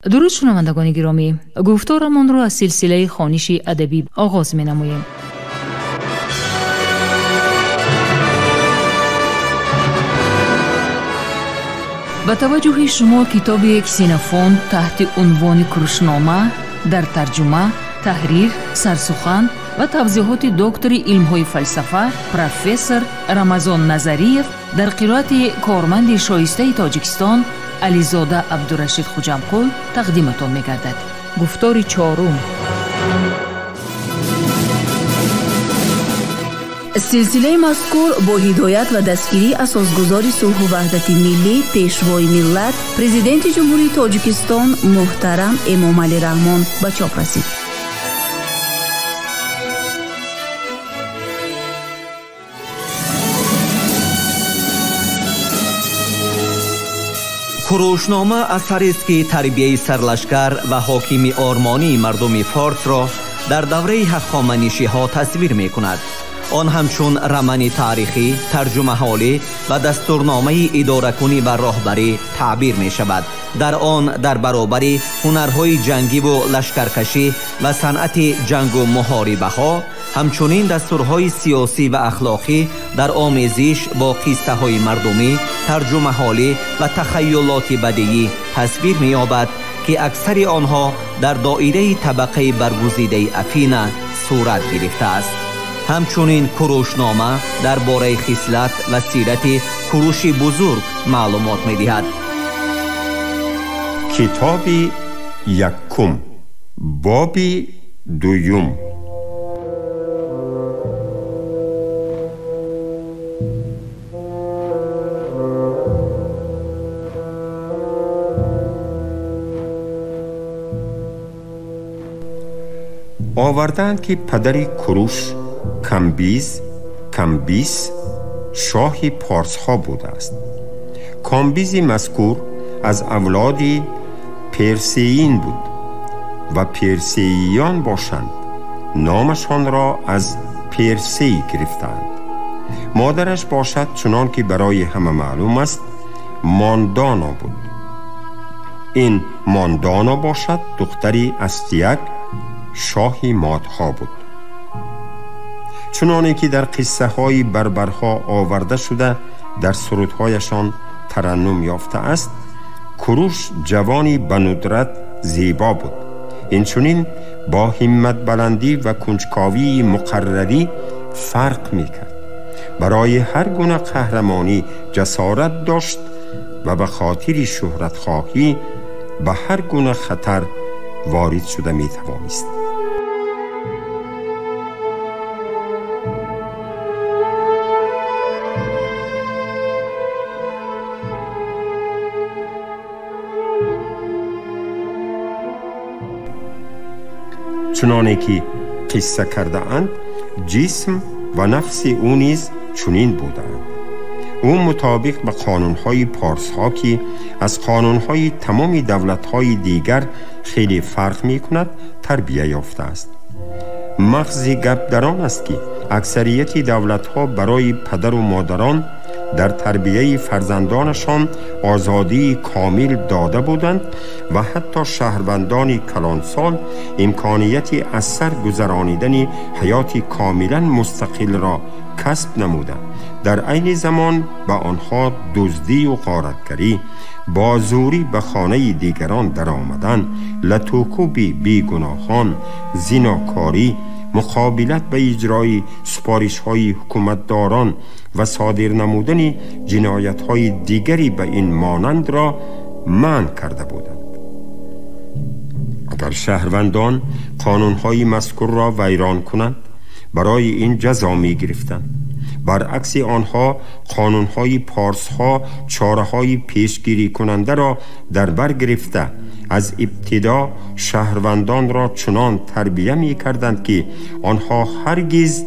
درود شنوندگان گرامی، گفتارمان را از سلسله خوانش ادبی آغاز می‌نماییم. با توجه شما کتاب کسینوفونت تحت عنوان کروشنامه در ترجمه، تحریر، سرسخن و توضیحات دکتر علم‌های فلسفه پروفسور رمضان نظریف در قرائت کارمند شایسته تاجیکستان علیزاده عبدالرشید خوجمقل تقدیمتان می‌گردد. گفتار چهارم. سلسله مذکور با هدایت و دستگیری اساسگزار صلح و وحدت ملی پیشوای ملت پرزیدنت جمهوری تاجیکستان محترم امامعلی رحمان به چاپ رسید. کروشنامه اثری است که تربیه سرلشکر و حاکمی آرمانی مردم فارس را در دوره هخامنشی‌ها تصویر می‌کند. آن همچون رمانی تاریخی، ترجمه حالی و دستورنامه اداره‌کنی و راهبری تعبیر می‌شود. در آن در برابر هنرهای جنگی و لشکرکشی و صنعت جنگ و محاربه‌ها، همچنین دستورهای سیاسی و اخلاقی در آمیزش با قصه‌های مردمی، ترجمه حالی و تخیلات بدیعی تصویر می‌یابد که اکثر آنها در دایره طبقه برگزیده افین صورت گرفته است. همچنین کروشنامه درباره خصلت و سیرت کوروش بزرگ معلومات می‌دهد. کتاب یکم، باب دوم. آوردند که پدر کوروش کامبیز شاه پارس ها بوده است. کامبیز مذکور از اولاد پرسیین بود و پرسییان باشند نامشان را از پرسی گرفتند. مادرش باشد چنان که برای همه معلوم است ماندانا بود. این ماندانا باشد دختری استیک شاه مادها بود. چنانه که در قصه های بربرها آورده شده در سرودهایشان ترنم یافته است، کوروش جوانی به ندرت زیبا بود. اینچنین با همت بلندی و کنجکاوی مقرری فرق میکرد. برای هر گونه قهرمانی جسارت داشت و به خاطر شهرت خواهی به هر گونه خطر وارد شده میتوانست. چنانه که قصه کرده اند جسم و نفس او نیز چنین بودند. او مطابق به قانونهای پارس ها که از قانونهای تمام دولتهای دیگر خیلی فرق می کند تربیه یافته است. مغز گپ در آن است که اکثریت دولتها برای پدر و مادران در تربیه فرزندانشان آزادی کامل داده بودند و حتی شهروندان کلانسال امکانیت از سر گذرانیدن حیاتی کاملا مستقل را کسب نمودند. در عین زمان به آنها دزدی و غارتگری، بازوری به خانه دیگران در آمدن، لطوکوب بیگناهان، زناکاری، مقابلت به اجرای سپارش‌های حکومتداران و صادر نمودن جنایت‌های دیگری به این مانند را منع کرده بودند. اگر شهروندان قانون‌های مذکور را ویران کنند برای این جزا می‌گرفتند. برعکس آنها قانون‌های پارس‌ها چاره‌های پیشگیری کننده را در بر گرفته از ابتدا شهروندان را چنان تربیه می کردند که آنها هرگز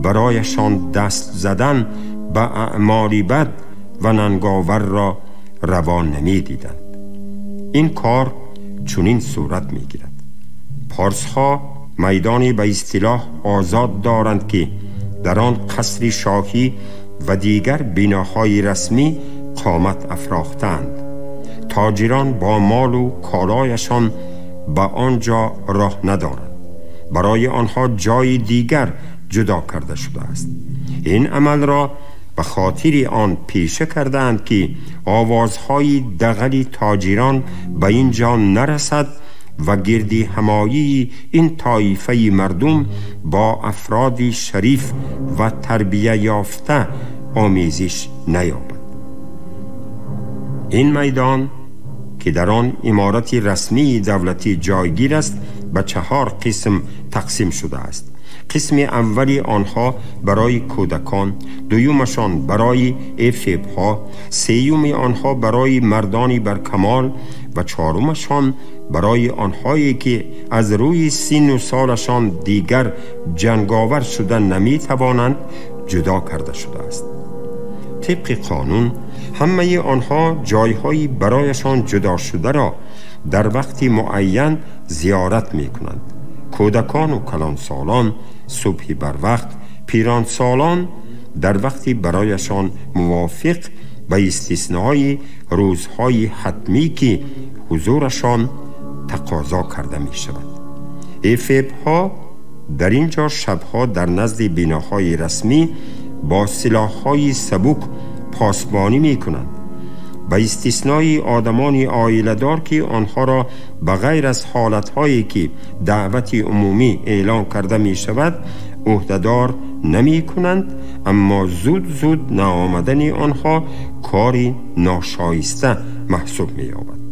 برایشان دست زدن به اعمال بد و ننگاور را روا نمی دیدند. این کار چنین صورت می گیرد. پارس ها میدانی به اصطلاح آزاد دارند که در آن قصر شاهی و دیگر بناهای رسمی قامت افراختند تاجران با مال و کالایشان به آنجا راه ندارند. برای آنها جای دیگر جدا کرده شده است. این عمل را به خاطر آن پیشه کردند که آوازهای دغل تاجران به اینجا نرسد و گردی همایی این طایفه مردم با افراد شریف و تربیه یافته آمیزش نیابد. این میدان که در آن عمارت رسمی دولتی جایگیر است به 4 قسم تقسیم شده است. قسم اولی آنها برای کودکان، دویمشان برای افیب ها، سیوم آنها برای مردانی برکمال و چهارمشان برای آنهایی که از روی سن و سالشان دیگر جنگاور شدن نمی توانند جدا کرده شده است. طبق قانون همه آنها جایهایی برایشان جدا شده را در وقت معین زیارت می کنند. کودکان و کلانسالان صبح بر وقت، پیران سالان در وقتی برایشان موافق به استثنای روزهای حتمی که حضورشان تقاضا کرده می شود. افیب ها در اینجا شبها در نزد بناهای رسمی با سلاح‌های سبک پاسبانی می کنند. به استثنای آدمان عائله‌دار که آنها را بغیر از حالت‌هایی که دعوت عمومی اعلان کرده می شود عهده‌دار نمی کنند، اما زود نآمدن آنها کاری ناشایسته محسوب می یابد.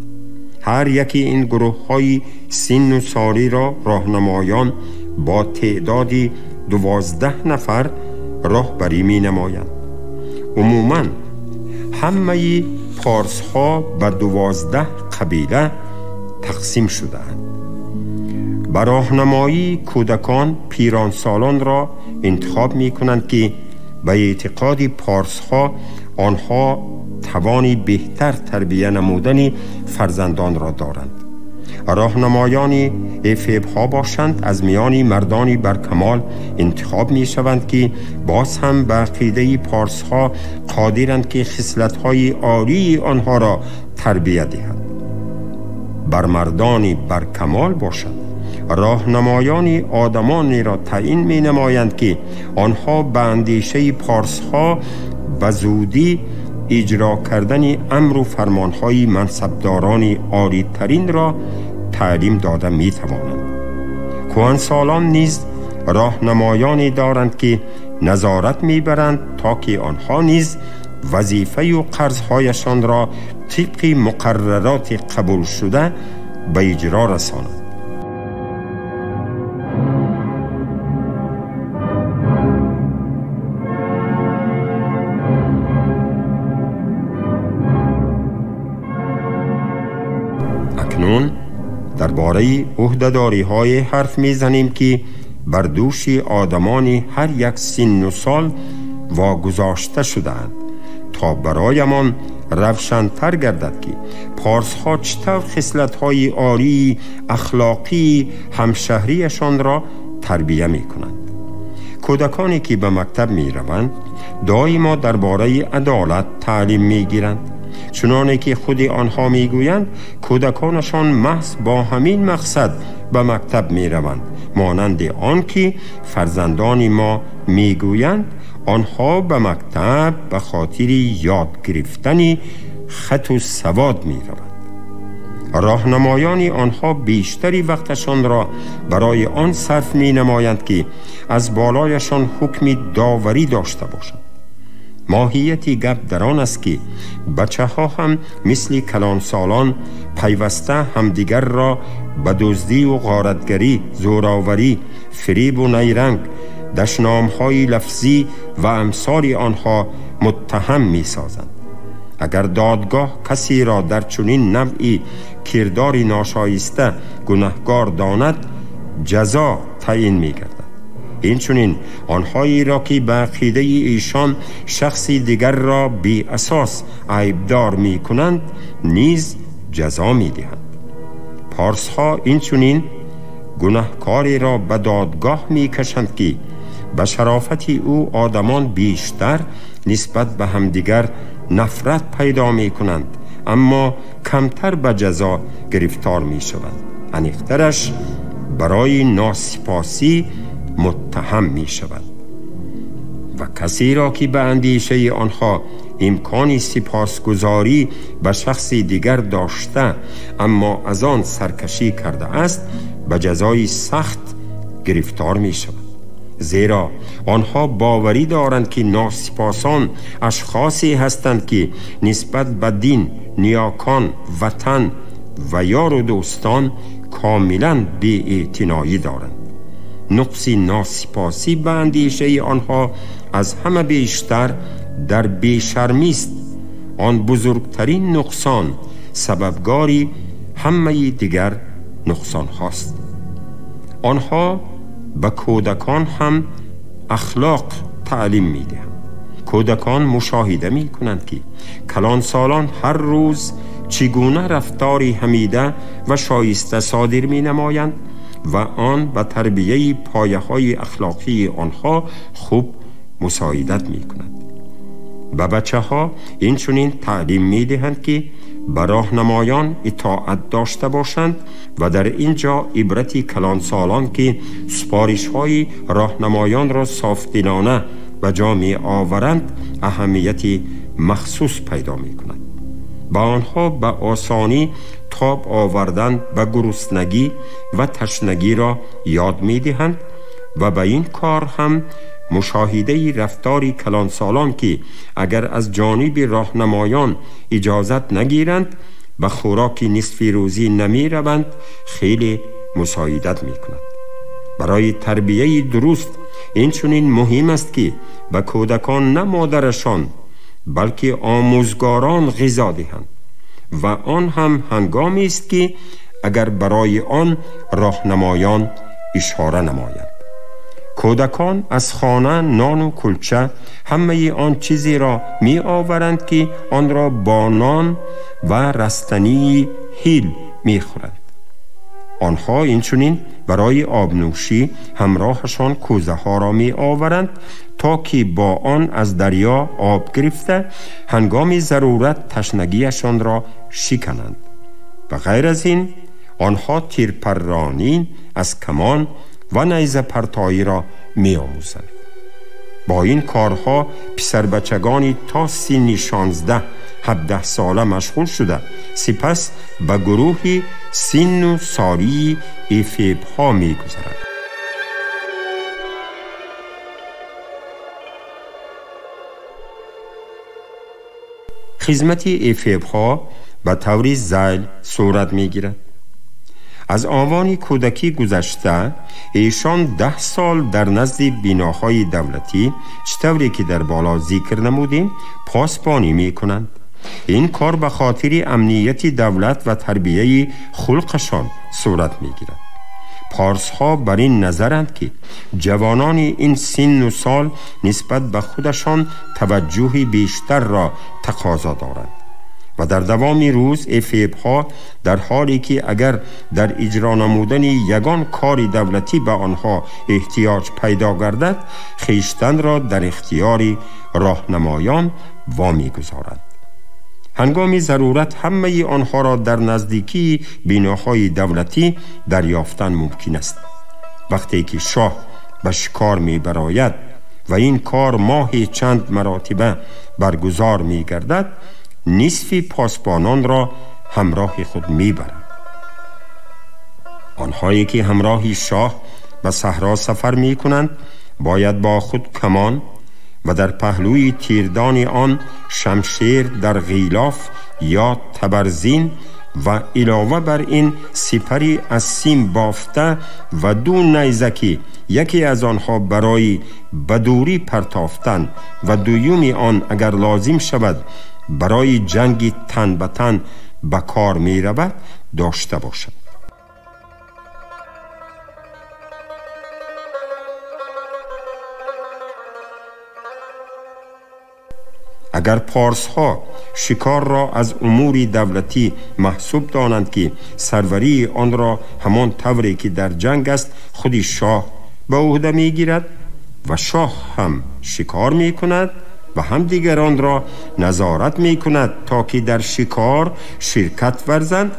هر یکی این گروه‌های سن و سالی را راهنمایان با تعدادی 12 نفر راهبری می نمایند. عموماً همه پارس ها به 12 قبیله تقسیم شده‌اند. بر راهنمایی کودکان پیران سالان را انتخاب می کنند که به اعتقاد پارس ها آنها توانی بهتر تربیه نمودن فرزندان را دارند. راهنمایان افیب ها باشند از میان مردانی برکمال انتخاب می شوند که باز هم به عقیده پارس ها قادرند که خصلت های عالی آنها را تربیت دهند. بر مردانی برکمال باشند راهنمایان آدمانی را تعیین می نمایند که آنها به اندیشه پارس ها به زودی اجرا کردن امر و فرمانهای منصبداران عالی ترین را تعلیم داده می توانند. کهنسالان نیز راهنمایانی دارند که نظارت می برند تا که آنها نیز وظیفه و قرضهایشان را طبق مقررات قبول شده به اجرا رسانند. اکنون درباره عهده‌داری های حرف میزنیم که بر دوش آدمان هر یک سن و سال واگذاشته شده‌اند تا برایمان روشن‌تر گردد که پارس ها چطور خصلت های عالی اخلاقی همشهریشان را تربیه می کنند. کودکانی که به مکتب می روند دائما درباره عدالت تعلیم می گیرند، چنانه که خود آنها می گویند کودکانشان محض با همین مقصد به مکتب می روند، مانند آن که فرزندان ما می گویند آنها به مکتب به خاطر یاد گرفتن خط و سواد می روند. راهنمایان آنها بیشتری وقتشان را برای آن صرف می نمایند که از بالایشان حکم داوری داشته باشند. ماهیتی گپ در آن است که بچه ها هم مثل کلانسالان پیوسته همدیگر را به دزدی و غارتگری، زوراوری، فریب و نیرنگ، دشنام‌های لفظی و امثال آنها متهم می سازند. اگر دادگاه کسی را در چنین نوعی کرداری ناشایسته گناهکار داند جزا تعیین می گردد. این چنین آنهایی را که به عقیده ایشان شخصی دیگر را بی اساس عیبدار می کنند نیز جزا می دهند. پارس ها این چنین گناهکاری را به دادگاه می کشند که به شرافت او آدمان بیشتر نسبت به همدیگر نفرت پیدا می کنند اما کمتر به جزا گرفتار می شود. انیخترش برای ناسپاسی متهم می شود و کسی را که به اندیشه آنها امکان سپاسگزاری به شخص دیگر داشته اما از آن سرکشی کرده است به جزای سخت گرفتار می شود، زیرا آنها باوری دارند که ناسپاسان اشخاصی هستند که نسبت به دین، نیاکان، وطن و یار و دوستان کاملا بی‌اعتنایی دارند. نقص ناسپاسی به اندیشه آنها از همه بیشتر در بیشرمی است. آن بزرگترین نقصان سببگاری همه دیگر نقصان هاست. آنها به کودکان هم اخلاق تعلیم می دهند. کودکان مشاهده می کنند که کلانسالان هر روز چگونه رفتاری حمیده و شایسته صادر می نمایند و آن به تربیه پایه های اخلاقی آنها خوب مساعدت می کند. به بچه ها این چنین تعلیم می دهند که به راهنمایان اطاعت داشته باشند و در اینجا عبرت کلانسالان که سپارش های راهنمایان را صافدلانه به جا می آورند اهمیت مخصوص پیدا می کند. با آنها به آسانی تاب آوردن به گرسنگی و تشنگی را یاد می دهند و به این کار هم مشاهده رفتاری کلانسالان که اگر از جانب راهنمایان اجازت نگیرند به خوراک نصف روزی نمی روند خیلی مساعدت می کند. برای تربیه درست این چنین مهم است که به کودکان نه مادرشان بلکه آموزگاران غذا دهند و آن هم هنگامی است که اگر برای آن راهنمایان اشاره نمایند. کودکان از خانه نان و کلچه همه آن چیزی را می آورند که آن را با نان و رستنی هیل می خورند. آنها اینچنین برای آبنوشی همراهشان کوزه ها را می آورند تا که با آن از دریا آب گرفته هنگام ضرورت تشنگیشان را شکنند. و غیر از این آنها تیرپرانی از کمان و نیزه پرتایی را می آموزند. با این کارها پسر بچگانی تا سن 16-17 ساله مشغول شده سپس به گروهی سن و سالی افیب ها می گذرند. خدمت افیب ها به طور ذیل صورت می گیرد. از آوان کودکی گذشته ایشان 10 سال در نزد بناهای دولتی چطوری که در بالا ذکر نمودیم پاسبانی می کنند. این کار به خاطر امنیت دولت و تربیه خلقشان صورت می گیرد. پارس ها بر این نظرند که جوانان این سن و سال نسبت به خودشان توجه بیشتر را تقاضا دارند و در دوام روز افیب ها در حالی که اگر در اجرا نمودن یگان کار دولتی به آنها احتیاج پیدا گردد خیشتن را در اختیار راهنمایان وامی گذارند. هنگام ضرورت همه آنها را در نزدیکی بناهای دولتی دریافتن ممکن است. وقتی که شاه به شکار می براید و این کار ماهی چند مراتبه برگزار می گردد نصف پاسبانان را همراه خود می برد. آنهایی که همراه شاه به صحرا سفر می کنند باید با خود کمان و در پهلوی تیردان آن شمشیر در غیلاف یا تبرزین و علاوه بر این سپری از سیم بافته و 2 نیزه که یکی از آنها برای بدوری پرتافتن و دومی آن اگر لازم شود برای جنگ تن به تن به کار می رود داشته باشد. اگر پارس ها شکار را از امور دولتی محسوب دانند که سروری آن را همان طوری که در جنگ است خود شاه به عهده می گیرد و شاه هم شکار می کند و همدیگران را نظارت می کند تا که در شکار شرکت ورزند.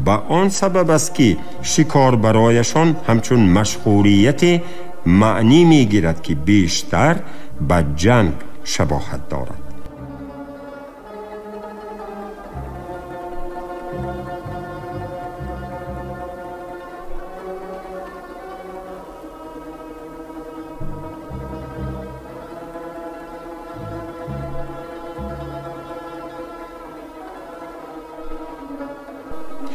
به آن سبب است که شکار برایشان همچون مشغولیت معنی می گیرد که بیشتر به جنگ شباهت دارد.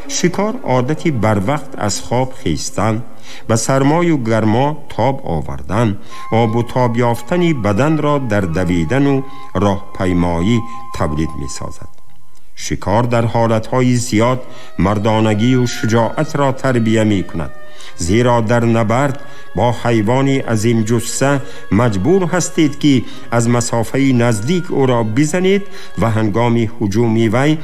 شکار عادتی بر وقت از خواب خیستن، به سرمای و گرما تاب آوردن، آب و تاب یافتن بدن را در دویدن و راهپیمایی تولید می سازد. شکار در حالتهای زیاد مردانگی و شجاعت را تربیه می کند، زیرا در نبرد با حیوانی عظیم جثه مجبور هستید که از مسافه نزدیک او را بزنید و هنگام هجوم وی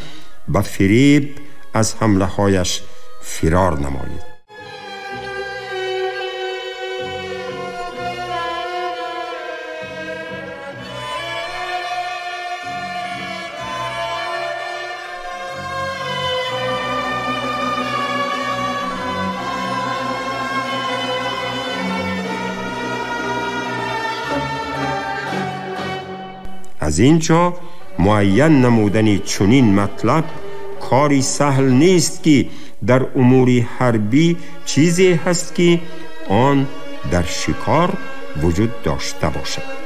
به فریب از حمله هایش فرار نمایید. از اینجا معین نمودن چنین مطلب کاری سهل نیست که در امور حربی چیزی هست که آن در شکار وجود داشته باشد.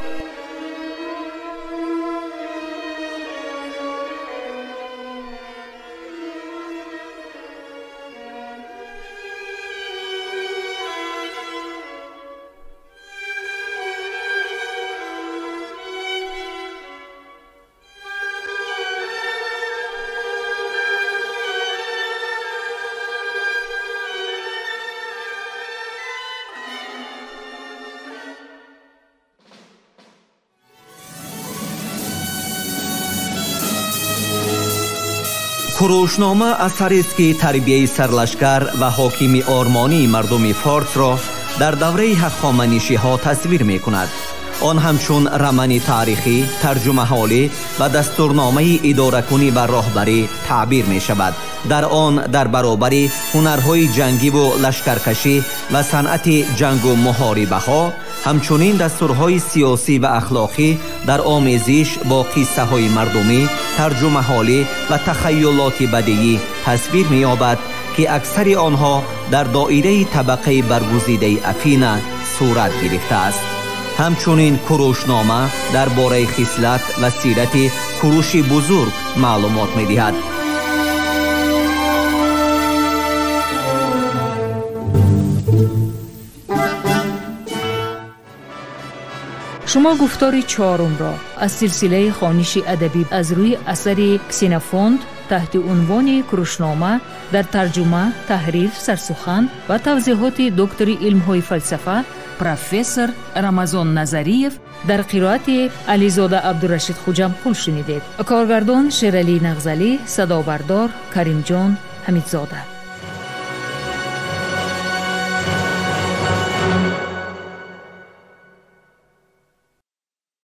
کروشنامه اثری است که تربیه سرلشکر و حاکم آرمانی مردم فارس را در دوره هخامنشی‌ها تصویر می‌کند. آن همچون رمن تاریخی، ترجمه حالی و دستورنامه اداره‌کنی و راهبری تعبیر می‌شود. در آن در برابر هنرهای جنگی و لشکرکشی و صنعت جنگ و محاربه‌ها، همچنین دستورهای سیاسی و اخلاقی در آمیزش با قصه های مردمی، ترجمه حالی و تخیلات بدیعی تصویر می‌یابد که اکثر آنها در دایره طبقه برگزیده افینا صورت گرفته است. همچنین کروشنامه درباره خصلت و سیرت کوروش بزرگ معلومات می‌دهد. شما گفتار چهارم را از سلسله خوانش ادبی از روی اثر کسینوفونت تحت عنوان کروشنامه در ترجمه، تحریف، سرسخن و توضیحات دکتر علم‌های فلسفه پروفسور رمضان نظریف در قرائت علیزاده عبدالرشید خوجمقل شنیدید. کارگردان شیرعلی نغزلی، صدابردار کریم جان حمیدزاده.